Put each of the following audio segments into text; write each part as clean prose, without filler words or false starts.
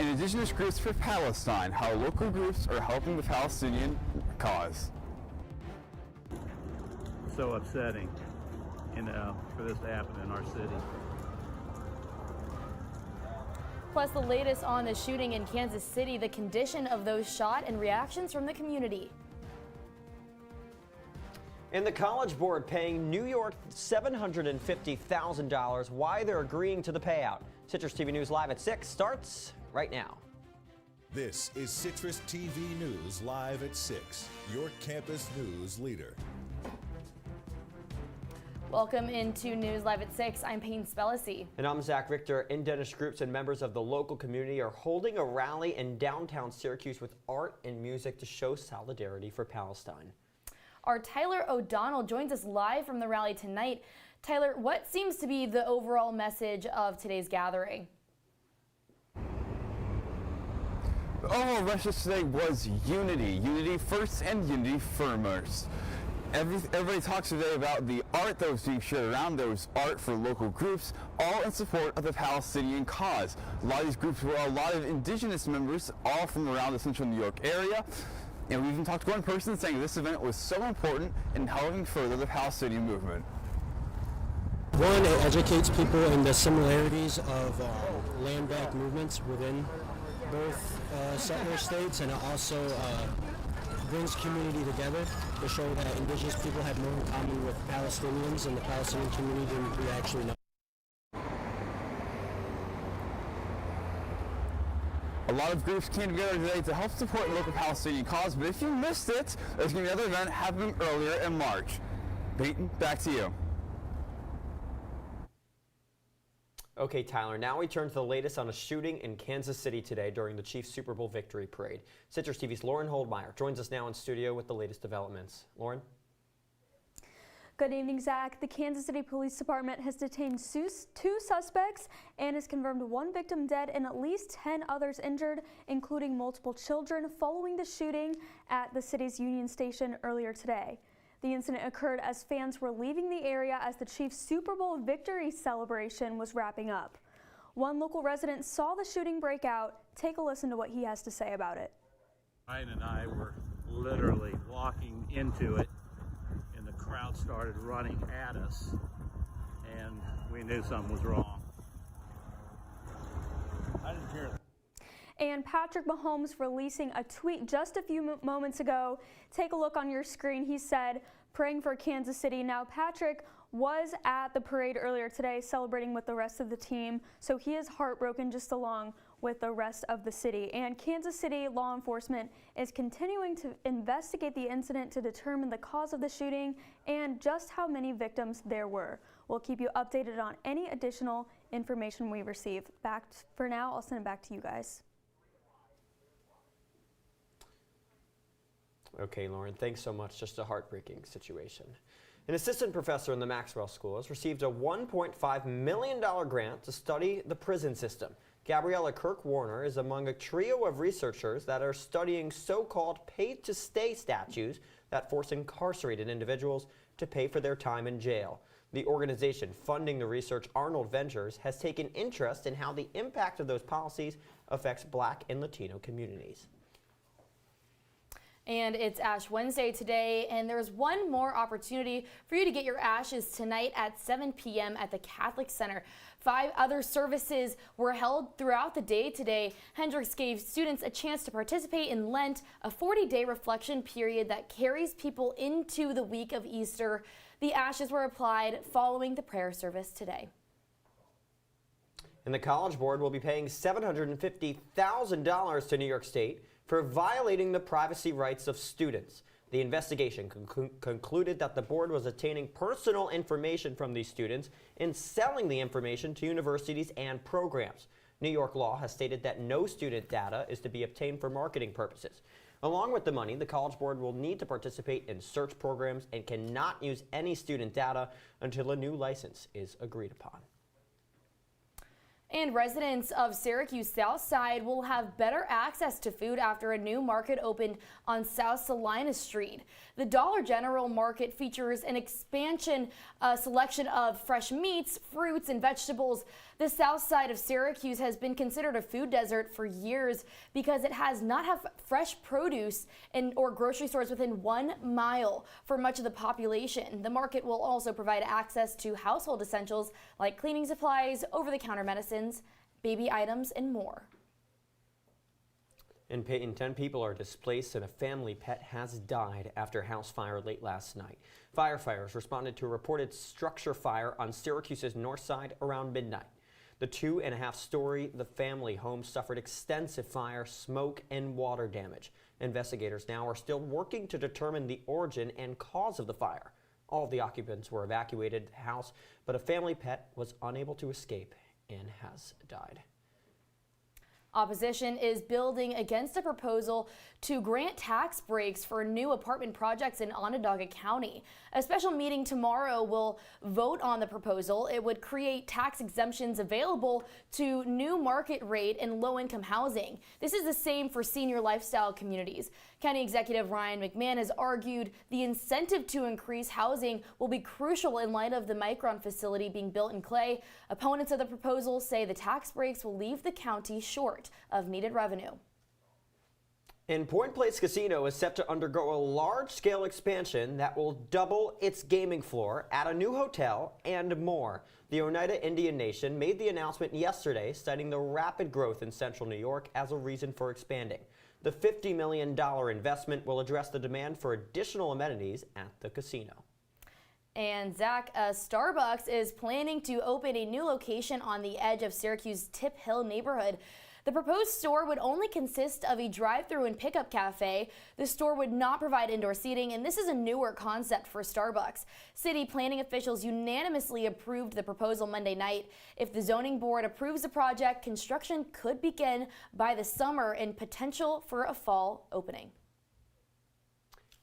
and Indigenous Groups for Palestine, how local groups are helping the Palestinian cause. So upsetting, for this to happen in our city. Plus the latest on the shooting in Kansas City, the condition of those shot, and reactions from the community. And the College Board paying New York $750,000. Why they're agreeing to the payout. Citrus TV News Live at 6 starts right now. This is Citrus TV News Live at 6, your campus news leader. Welcome into News Live at 6. I'm Peyton Spellacy. And I'm Richter. Indigenous groups and members of the local community are holding a rally in downtown Syracuse with art and music to show solidarity for Palestine. Our Tyler O'Donnell joins us live from the rally tonight. Tyler, what seems to be the overall message of today's gathering? The overall message today was unity. Unity first and unity foremost. Everybody talks today about the art that was being shared around. There was art for local groups, all in support of the Palestinian cause. A lot of these groups were a lot of indigenous members, all from around the central New York area. And we even talked to one person saying this event was so important in helping further the Palestinian movement. One, it educates people in the similarities of land-back movements within both settler states, and it also brings community together to show that indigenous people have more in common with Palestinians and the Palestinian community than we actually know. A lot of groups came together today to help support the local Palestinian cause, but if you missed it, there's going to be another event happening earlier in March. Peyton, back to you. Okay, Tyler, now we turn to the latest on a shooting in Kansas City today during the Chiefs Super Bowl victory parade. Citrus TV's Lauren Holdmeyer joins us now in studio with the latest developments. Lauren? Good evening, Zach. The Kansas City Police Department has detained 2 suspects and has confirmed 1 victim dead and at least 10 others injured, including multiple children, following the shooting at the city's Union Station earlier today. The incident occurred as fans were leaving the area as the Chiefs' Super Bowl victory celebration was wrapping up. One local resident saw the shooting break out. Take a listen to what he has to say about it. Ryan and I were literally walking into it, and the crowd started running at us, and we knew something was wrong. I didn't hear that. And Patrick Mahomes releasing a tweet just a few moments ago. Take a look on your screen. He said, praying for Kansas City. Now, Patrick was at the parade earlier today celebrating with the rest of the team, so he is heartbroken just along with the rest of the city. And Kansas City law enforcement is continuing to investigate the incident to determine the cause of the shooting and just how many victims there were. We'll keep you updated on any additional information we receive. For now, I'll send it back to you guys. Okay, Lauren, thanks so much. Just a heartbreaking situation. An assistant professor in the Maxwell School has received a $1.5 million grant to study the prison system. Gabriella Kirk-Warner is among a trio of researchers that are studying so-called pay-to-stay statutes that force incarcerated individuals to pay for their time in jail. The organization funding the research, Arnold Ventures, has taken interest in how the impact of those policies affects Black and Latino communities. And it's Ash Wednesday today, and there's one more opportunity for you to get your ashes tonight at 7 p.m. at the Catholic Center. 5 other services were held throughout the day today. Hendricks gave students a chance to participate in Lent, a 40-day reflection period that carries people into the week of Easter. The ashes were applied following the prayer service today. And the College Board will be paying $750,000 to New York State for violating the privacy rights of students. The investigation concluded that the board was obtaining personal information from these students and selling the information to universities and programs. New York law has stated that no student data is to be obtained for marketing purposes. Along with the money, the College Board will need to participate in search programs and cannot use any student data until a new license is agreed upon. And residents of Syracuse South Side will have better access to food after a new market opened on South Salina Street. The Dollar General Market features an expansion selection of fresh meats, fruits, and vegetables. The south side of Syracuse has been considered a food desert for years because it has not have fresh produce or grocery stores within 1 mile for much of the population. The market will also provide access to household essentials like cleaning supplies, over-the-counter medicines, baby items, and more. In Peyton, 10 people are displaced and a family pet has died after a house fire late last night. Firefighters responded to a reported structure fire on Syracuse's north side around midnight. The 2.5-story The Family home suffered extensive fire, smoke, and water damage. Investigators now are still working to determine the origin and cause of the fire. All of the occupants were evacuated the house, but a family pet was unable to escape and has died. Opposition is building against a proposal to grant tax breaks for new apartment projects in Onondaga County. A special meeting tomorrow will vote on the proposal. It would create tax exemptions available to new market rate and low-income housing. This is the same for senior lifestyle communities. County Executive Ryan McMahon has argued the incentive to increase housing will be crucial in light of the Micron facility being built in Clay. Opponents of the proposal say the tax breaks will leave the county short of needed revenue. And Point Place Casino is set to undergo a large-scale expansion that will double its gaming floor, add a new hotel, and more. The Oneida Indian Nation made the announcement yesterday, citing the rapid growth in central New York as a reason for expanding. The $50 million investment will address the demand for additional amenities at the casino. And Zach, Starbucks is planning to open a new location on the edge of Syracuse Tip Hill neighborhood. The proposed store would only consist of a drive-through and pickup cafe. The store would not provide indoor seating, and this is a newer concept for Starbucks. City planning officials unanimously approved the proposal Monday night. If the zoning board approves the project, construction could begin by the summer and potential for a fall opening.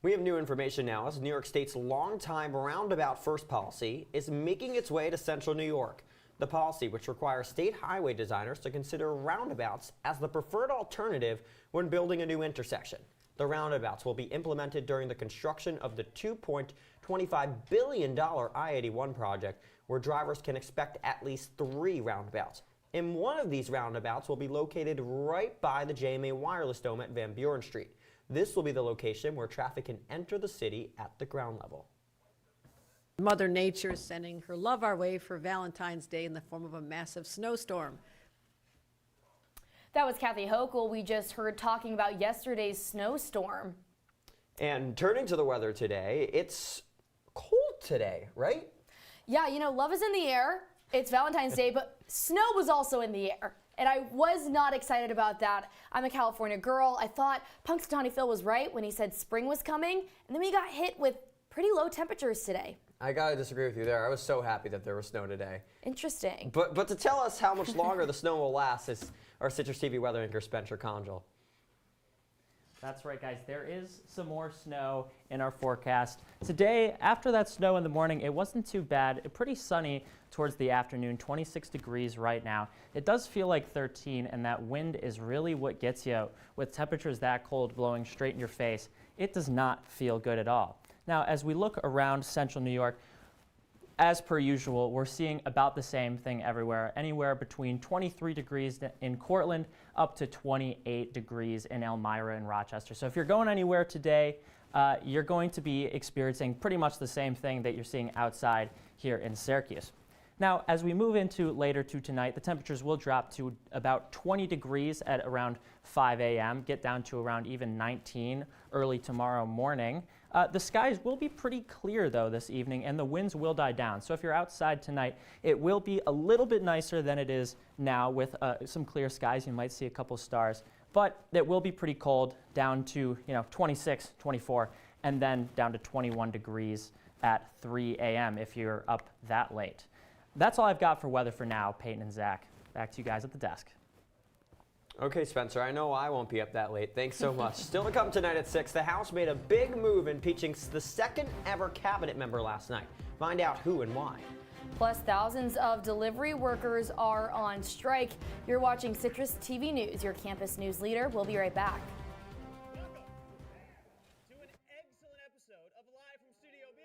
We have new information now as New York State's longtime roundabout first policy is making its way to central New York. The policy, which requires state highway designers to consider roundabouts as the preferred alternative when building a new intersection. The roundabouts will be implemented during the construction of the $2.25 billion I-81 project, where drivers can expect at least 3 roundabouts. And one of these roundabouts will be located right by the JMA Wireless Dome at Van Buren Street. This will be the location where traffic can enter the city at the ground level. Mother Nature is sending her love our way for Valentine's Day in the form of a massive snowstorm. That was Kathy Hochul we just heard talking about yesterday's snowstorm. And turning to the weather today, it's cold today, right? Yeah, you know, love is in the air. It's Valentine's Day, but snow was also in the air. And I was not excited about that. I'm a California girl. I thought Punxsutawney Phil was right when he said spring was coming. And then we got hit with pretty low temperatures today. I gotta disagree with you there. I was so happy that there was snow today. Interesting. But to tell us how much longer the snow will last is our Citrus TV weather anchor Spencer Congel. That's right, guys. There is some more snow in our forecast. Today, after that snow in the morning, it wasn't too bad. Pretty sunny towards the afternoon, 26 degrees right now. It does feel like 13, and that wind is really what gets you. With temperatures that cold blowing straight in your face, it does not feel good at all. Now, as we look around central New York, as per usual, we're seeing about the same thing everywhere, anywhere between 23 degrees in Cortland up to 28 degrees in Elmira and Rochester. So if you're going anywhere today, you're going to be experiencing pretty much the same thing that you're seeing outside here in Syracuse. Now, as we move into later to tonight, the temperatures will drop to about 20 degrees at around 5 a.m., get down to around even 19 early tomorrow morning. The skies will be pretty clear, though, this evening, and the winds will die down. So if you're outside tonight, it will be a little bit nicer than it is now with some clear skies. You might see a couple stars, but it will be pretty cold, down to 26, 24, and then down to 21 degrees at 3 a.m. if you're up that late. That's all I've got for weather for now. Peyton and Zach, back to you guys at the desk. Okay, Spencer, I know I won't be up that late. Thanks so much. Still to come tonight at 6, the House made a big move impeaching the second ever cabinet member last night. Find out who and why. Plus, thousands of delivery workers are on strike. You're watching Citrus TV News, your campus news leader. We'll be right back. Welcome to an excellent episode of Live from Studio B.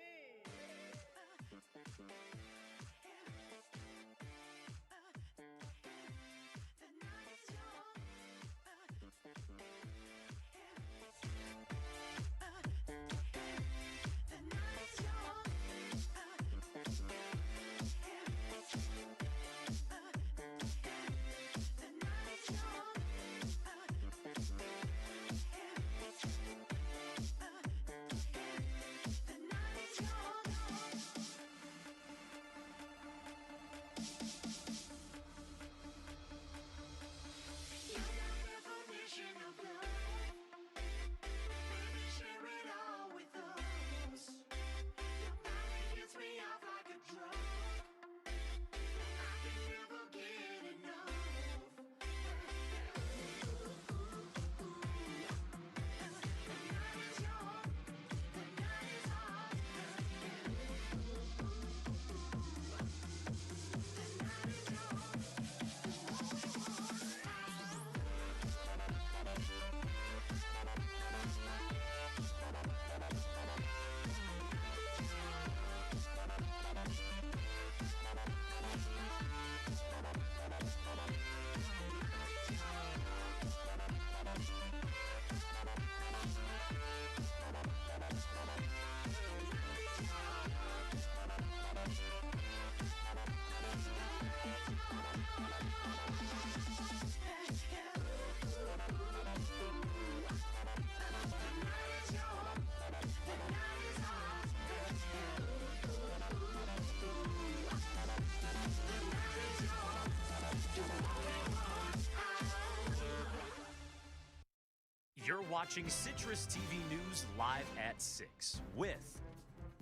You're watching Citrus TV News live at 6 with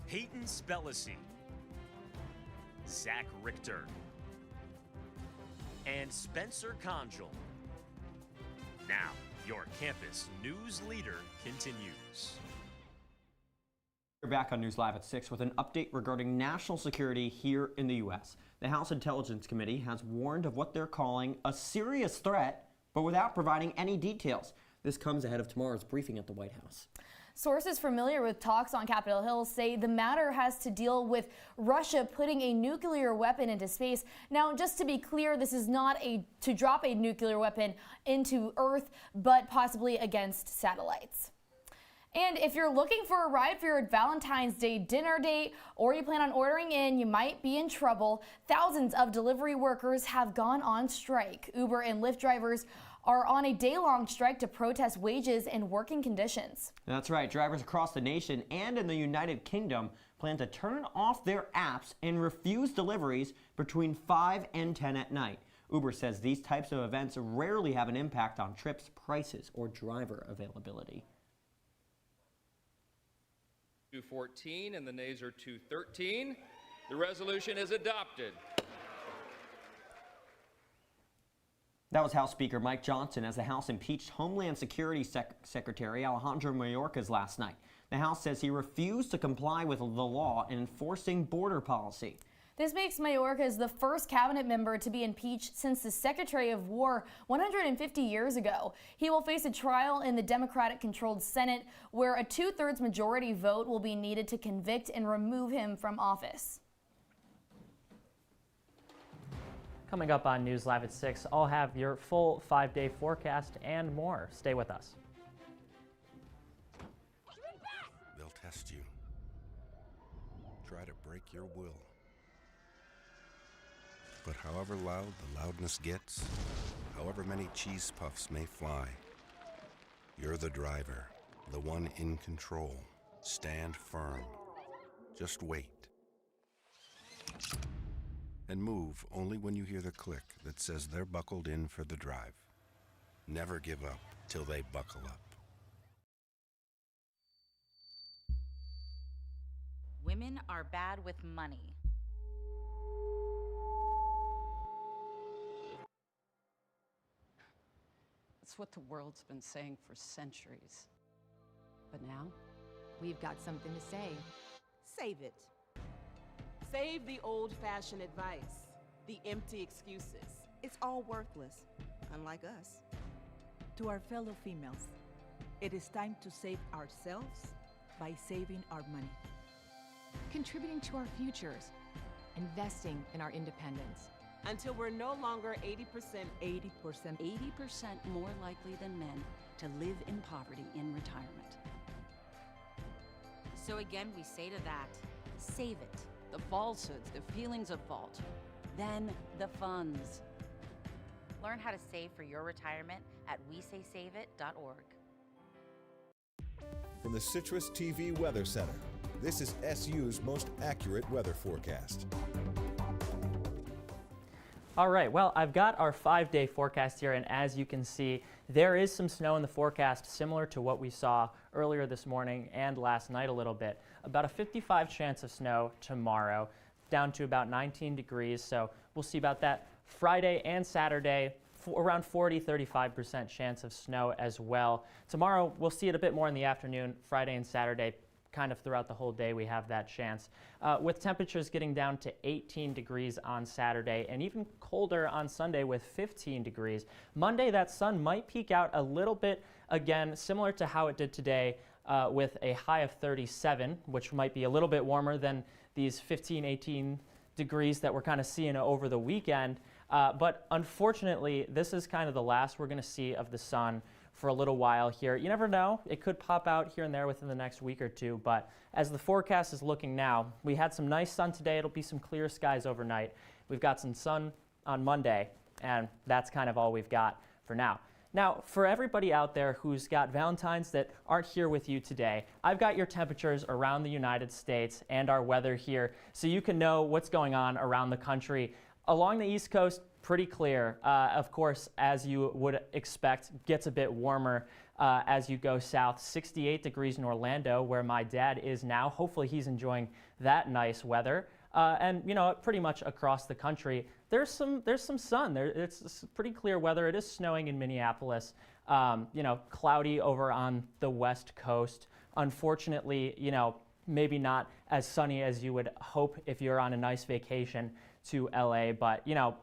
Peyton Spellacy, Zach Richter, and Spencer Congel. Now, your campus news leader continues. We're back on News Live at 6 with an update regarding national security here in the U.S. The House Intelligence Committee has warned of what they're calling a serious threat, but without providing any details. This comes ahead of tomorrow's briefing at the White House. Sources familiar with talks on Capitol Hill say the matter has to deal with Russia putting a nuclear weapon into space. Now, just to be clear, this is not to drop a nuclear weapon into Earth, but possibly against satellites. And if you're looking for a ride for your Valentine's Day dinner date, or you plan on ordering in, you might be in trouble. Thousands of delivery workers have gone on strike. Uber and Lyft drivers are on a day-long strike to protest wages and working conditions. That's right. Drivers across the nation and in the United Kingdom plan to turn off their apps and refuse deliveries between 5 and 10 at night. Uber says these types of events rarely have an impact on trips, prices, or driver availability. 214 and the nays are 213. The resolution is adopted. That was House Speaker Mike Johnson as the House impeached Homeland Security Secretary Alejandro Mayorkas last night. The House says he refused to comply with the law in enforcing border policy. This makes Mayorkas the first cabinet member to be impeached since the Secretary of War 150 years ago. He will face a trial in the Democratic-controlled Senate, where a 2/3 majority vote will be needed to convict and remove him from office. Coming up on News Live at 6, I'll have your full 5-day forecast and more. Stay with us. They'll test you. Try to break your will. But however loud the loudness gets, however many cheese puffs may fly, you're the driver, the one in control. Stand firm. Just wait. And move only when you hear the click that says they're buckled in for the drive. Never give up till they buckle up. Women are bad with money. That's what the world's been saying for centuries. But now, we've got something to say. Save it. Save the old-fashioned advice, the empty excuses. It's all worthless, unlike us. To our fellow females, it is time to save ourselves by saving our money. Contributing to our futures, investing in our independence. Until we're no longer 80% more likely than men to live in poverty in retirement. So again, we say to that, Save it. The falsehoods, the feelings of fault. Then the funds. learn how to save for your retirement at wesaysaveit.org. From the CitrusTV Weather Center, this is SU's most accurate weather forecast. All right, well, I've got our 5-day forecast here, and as you can see, there is some snow in the forecast similar to what we saw earlier this morning and last night a little bit. About a 55% chance of snow tomorrow, down to about 19 degrees, so we'll see about that Friday and Saturday, around 40-35% chance of snow as well. Tomorrow, we'll see it a bit more in the afternoon. Friday and Saturday, kind of throughout the whole day, we have that chance. With temperatures getting down to 18 degrees on Saturday and even colder on Sunday with 15 degrees. Monday, that sun might peak out a little bit again, similar to how it did today with a high of 37, which might be a little bit warmer than these 15, 18 degrees that we're kind of seeing over the weekend. But unfortunately, this is kind of the last we're going to see of the sun for a little while here. You never know, it could pop out here and there within the next week or two, but as the forecast is looking now, we had some nice sun today. It'll be some clear skies overnight. We've got some sun on Monday, and that's kind of all we've got for now. Now, for everybody out there who's got Valentines that aren't here with you today, I've got your temperatures around the United States and our weather here so you can know what's going on around the country. Along the East Coast, pretty clear. Of course, as you would expect, gets a bit warmer as you go south. 68 degrees in Orlando, where my dad is now. Hopefully he's enjoying that nice weather. And you know, pretty much across the country, there's some sun. It's pretty clear weather. It is snowing in Minneapolis. You know, cloudy over on the West Coast. Unfortunately, you know, maybe not as sunny as you would hope if you're on a nice vacation to LA, but you know,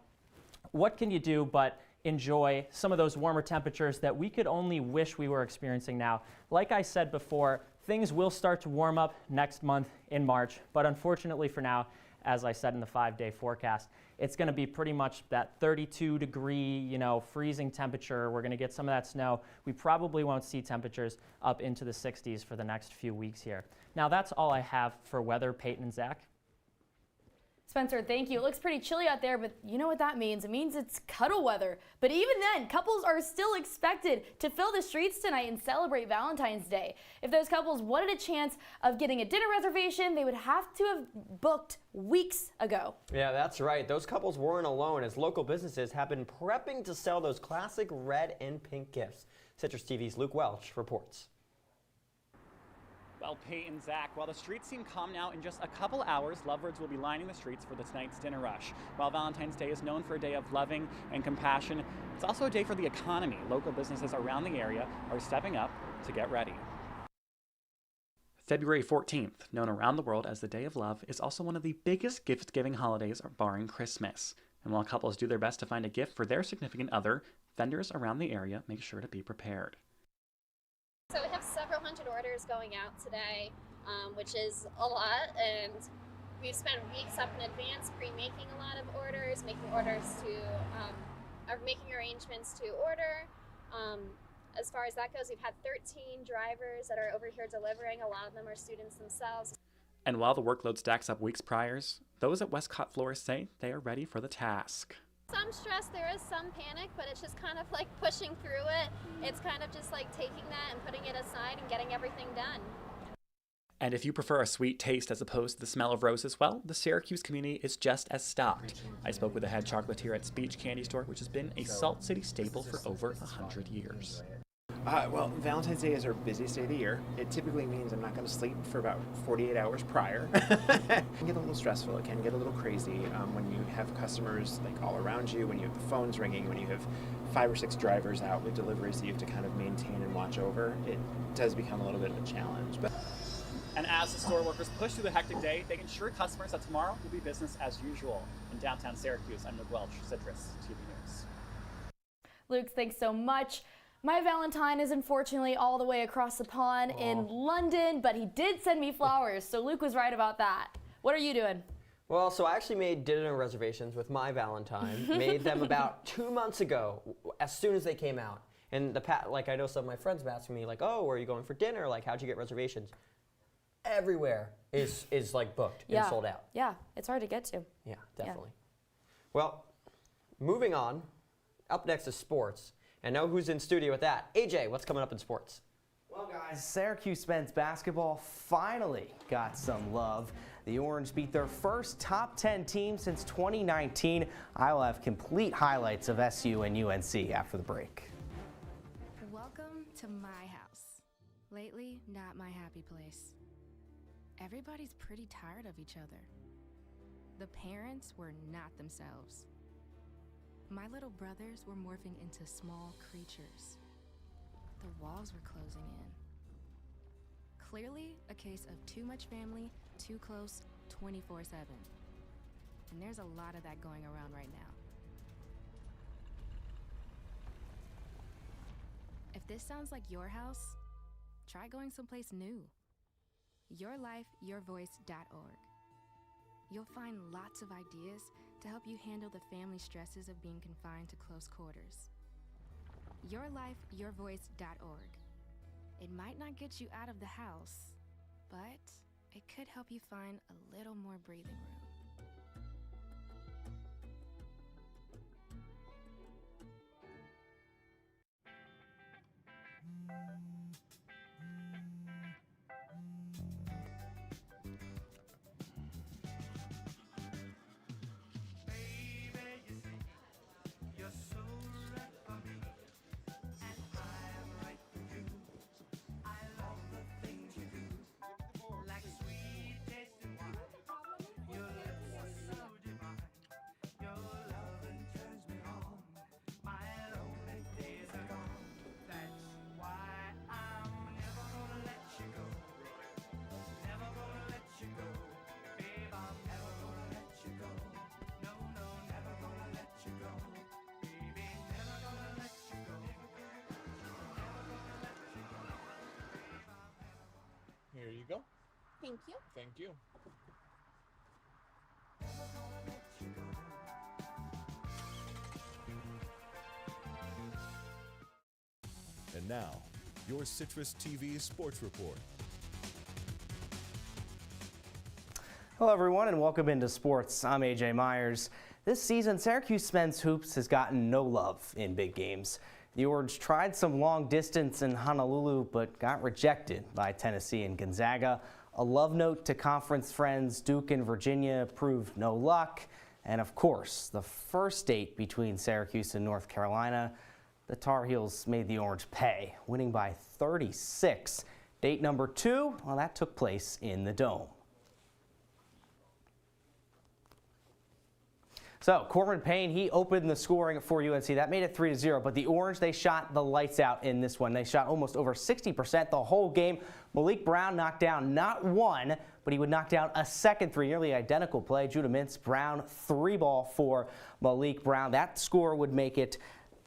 what can you do but enjoy some of those warmer temperatures that we could only wish we were experiencing now? Like I said before, things will start to warm up next month in March, but unfortunately for now, as I said in the 5-day forecast, it's going to be pretty much that 32-degree, you know, freezing temperature. We're going to get some of that snow. We probably won't see temperatures up into the 60s for the next few weeks here. Now, that's all I have for weather. Peyton and Zach. Spencer, thank you. It looks pretty chilly out there, but you know what that means. It means it's cuddle weather. But even then, couples are still expected to fill the streets tonight and celebrate Valentine's Day. If those couples wanted a chance of getting a dinner reservation, they would have to have booked weeks ago. Yeah, that's right. Those couples weren't alone, as local businesses have been prepping to sell those classic red and pink gifts. Citrus TV's Luke Welch reports. Well, Peyton, Zach, while the streets seem calm now, in just a couple hours, lovebirds will be lining the streets for tonight's dinner rush. While Valentine's Day is known for a day of loving and compassion, it's also a day for the economy. Local businesses around the area are stepping up to get ready. February 14th, known around the world as the Day of Love, is also one of the biggest gift-giving holidays barring Christmas. And while couples do their best to find a gift for their significant other, vendors around the area make sure to be prepared. So we have several hundred orders going out today, which is a lot, and we've spent weeks up in advance pre-making a lot of orders, making arrangements to order. As far as that goes, we've had 13 drivers that are over here delivering. A lot of them are students themselves. And while the workload stacks up weeks prior, those at Westcott Florist say they are ready for the task. Some stress, there is some panic, but it's just kind of like pushing through it. It's kind of just like taking that and putting it aside and getting everything done. And if you prefer a sweet taste as opposed to the smell of roses, well, the Syracuse community is just as stocked. I spoke with the head chocolatier at Speech Candy Store, which has been a Salt City staple for over 100 years. Well, Valentine's Day is our busiest day of the year. It typically means I'm not going to sleep for about 48 hours prior. It can get a little stressful. It can get a little crazy when you have customers like all around you, when you have the phones ringing, when you have 5 or 6 drivers out with deliveries that you have to kind of maintain and watch over. It does become a little bit of a challenge. But And as the store workers push through the hectic day, they ensure customers that tomorrow will be business as usual. In downtown Syracuse, I'm Luke Welch, Citrus TV News. Luke, thanks so much. My Valentine is unfortunately all the way across the pond in London, but he did send me flowers, so Luke was right about that. What are you doing? Well, so I actually made dinner reservations with my Valentine. Made them about 2 months ago, as soon as they came out. And like I know some of my friends have asked me, like, "Oh, where are you going for dinner? Like, how'd you get reservations?" Everywhere is like booked and sold out. Yeah, it's hard to get to. Yeah, definitely. Well, moving on. Up next is sports. And know who's in studio with that? AJ, what's coming up in sports? Well, guys, Syracuse men's basketball finally got some love. The Orange beat their first top 10 team since 2019. I'll have complete highlights of SU and UNC after the break. Welcome to my house. Lately, not my happy place. Everybody's pretty tired of each other. The parents were not themselves. My little brothers were morphing into small creatures. The walls were closing in. Clearly a case of too much family, too close, 24/7. And there's a lot of that going around right now. If this sounds like your house, try going someplace new. YourLifeYourVoice.org. You'll find lots of ideas to help you handle the family stresses of being confined to close quarters. YourLifeYourVoice.org. It might not get you out of the house, but it could help you find a little more breathing room. Here you go. Thank you. Thank you. And now, your Citrus TV Sports Report. Hello, everyone, and welcome into sports. I'm AJ Myers. This season, Syracuse men's hoops has gotten no love in big games. The Orange tried some long distance in Honolulu, but got rejected by Tennessee and Gonzaga. A love note to conference friends Duke and Virginia proved no luck. And of course, the first date between Syracuse and North Carolina, the Tar Heels made the Orange pay, winning by 36. Date number 2, well, that took place in the Dome. So Corbin Payne, he opened the scoring for UNC. That made it 3-0, but the Orange, they shot the lights out in this one. They shot almost over 60% the whole game. Malik Brown knocked down not one, but he would knock down a second three, nearly identical play. Judah Mintz-Brown, 3-ball for Malik Brown. That score would make it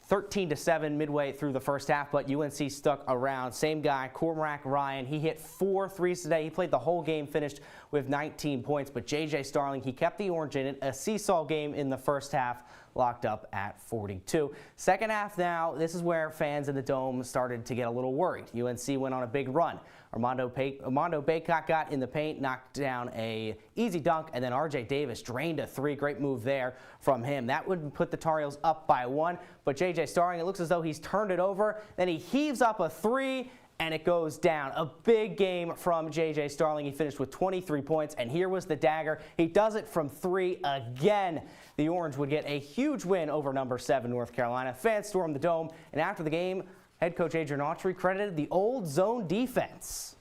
13-7 midway through the first half, but UNC stuck around. Same guy, Cormac Ryan, he hit 4 threes today. He played the whole game, finished with 19 points, but J.J. Starling, he kept the Orange in it. A seesaw game in the first half, locked up at 42. Second half now, this is where fans in the Dome started to get a little worried. UNC went on a big run. Armando Bacot got in the paint, knocked down a easy dunk, and then R.J. Davis drained a 3. Great move there from him. That would put the Tar Heels up by 1, but J.J. Starling, it looks as though he's turned it over. Then he heaves up a 3, and it goes down. A big game from J.J. Starling. He finished with 23 points, and here was the dagger. He does it from 3 again. The Orange would get a huge win over number 7 North Carolina. Fans stormed the Dome, and after the game, head coach Adrian Autry credited the old zone defense.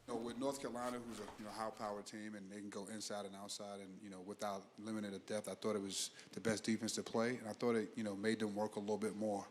With North Carolina, who's a high-powered team, and they can go inside and outside, and without limiting the depth, I thought it was the best defense to play, and I thought it made them work a little bit more.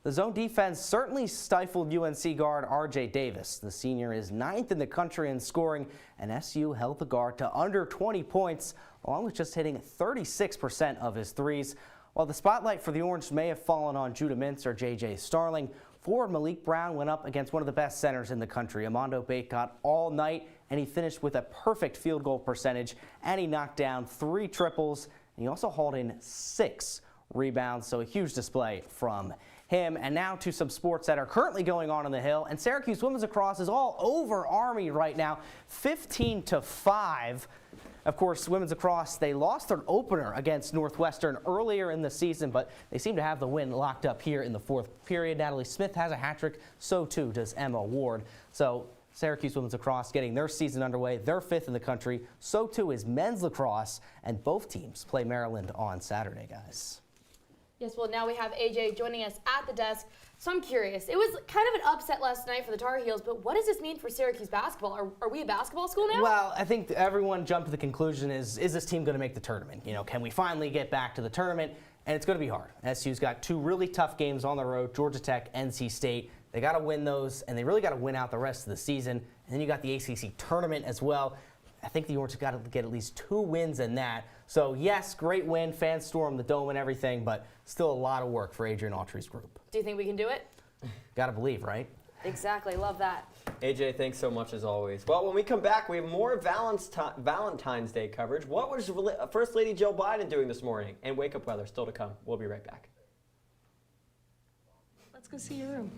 The zone defense certainly stifled UNC guard RJ Davis. The senior is 9th in the country in scoring, and SU held the guard to under 20 points, along with just hitting 36% of his threes. While the spotlight for the Orange may have fallen on Judah Mintz or J.J. Starling, forward Malik Brown went up against one of the best centers in the country. Armando Bate got all night, and he finished with a perfect field goal percentage, and he knocked down 3 triples, and he also hauled in 6 rebounds, so a huge display from him. And now to some sports that are currently going on the Hill, and Syracuse women's lacrosse is all over Army right now, 15-5. Of course, women's lacrosse, they lost their opener against Northwestern earlier in the season, but they seem to have the win locked up here in the 4th period. Natalie Smith has a hat trick, so too does Emma Ward. So Syracuse women's lacrosse getting their season underway. They're 5th in the country. So too is men's lacrosse, and both teams play Maryland on Saturday, guys. Yes, well, now we have AJ joining us at the desk. So I'm curious. It was kind of an upset last night for the Tar Heels, but what does this mean for Syracuse basketball? Are we a basketball school now? Well, I think everyone jumped to the conclusion is this team going to make the tournament? You know, can we finally get back to the tournament? And it's going to be hard. SU's got 2 really tough games on the road, Georgia Tech, NC State. They got to win those, and they really got to win out the rest of the season. And then you got the ACC tournament as well. I think the Orange have got to get at least 2 wins in that. So, yes, great win. Fans stormed the dome and everything, but still a lot of work for Adrian Autry's group. Do you think we can do it? Got to believe, right? Exactly. Love that. AJ, thanks so much as always. Well, when we come back, we have more Valentine's Day coverage. What was First Lady Jill Biden doing this morning? And wake-up weather still to come. We'll be right back. Let's go see your room.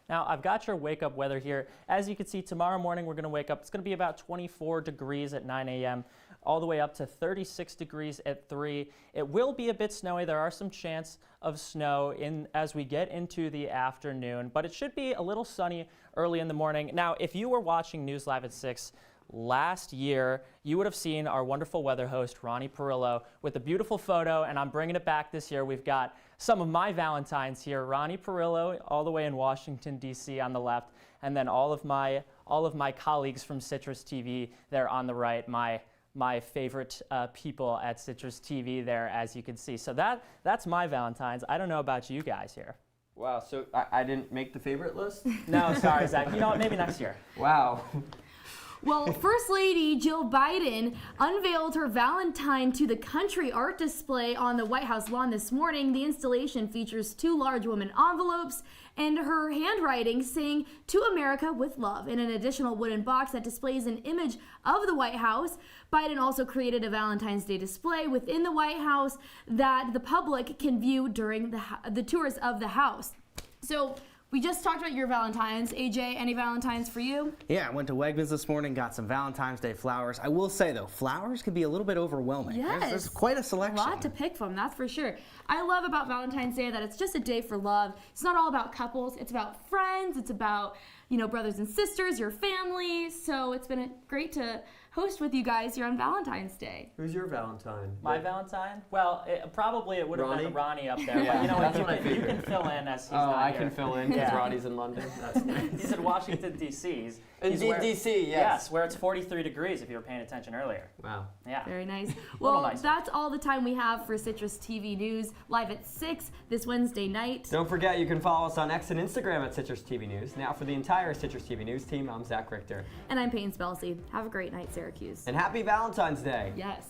Now, I've got your wake-up weather here. As you can see, tomorrow morning we're going to wake up. It's going to be about 24 degrees at 9 a.m., all the way up to 36 degrees at 3. It will be a bit snowy. There are some chance of snow as we get into the afternoon, but it should be a little sunny early in the morning. Now, if you were watching News Live at 6 last year, you would have seen our wonderful weather host, Ronnie Perillo, with a beautiful photo, and I'm bringing it back this year. We've got some of my Valentines here. Ronnie Perillo, all the way in Washington, D.C. on the left, and then all of my colleagues from CitrusTV there on the right, my favorite people at CitrusTV there, as you can see. So that's my Valentines. I don't know about you guys here. Wow, so I didn't make the favorite list? No, sorry, Zach. You know what, maybe next year. Wow. Well, First Lady Jill Biden unveiled her Valentine to the Country art display on the White House lawn this morning. The installation features 2 large woman envelopes and her handwriting saying, "To America with love," in an additional wooden box that displays an image of the White House. Biden also created a Valentine's Day display within the White House that the public can view during the tours of the house. So, we just talked about your Valentines. AJ, any Valentines for you? Yeah, I went to Wegmans this morning, got some Valentine's Day flowers. I will say, though, flowers can be a little bit overwhelming. Yes. There's quite a selection. A lot to pick from, that's for sure. I love about Valentine's Day that it's just a day for love. It's not all about couples. It's about friends. It's about, brothers and sisters, your family. So it's been great to host with you guys here on Valentine's Day. Who's your Valentine? My Valentine? Well, probably it would have been Ronnie up there. Yeah, but you know that's what? what I You figured. can fill in as he's Oh, not I here. can fill in because Ronnie's in London. That's nice. He's in Washington, D.C. He's Indeed, where- D.C., yes. Yes, where it's 43 degrees if you were paying attention earlier. Wow. Yeah. Very nice. Little Well, nicer. that's all the time we have for Citrus TV News, live at 6 this Wednesday night. Don't forget, you can follow us on X and Instagram at Citrus TV News. Now, for the entire Citrus TV News team, I'm Zach Richter. And I'm Peyton Spellacy. Have a great night, Syracuse. And happy Valentine's Day. Yes.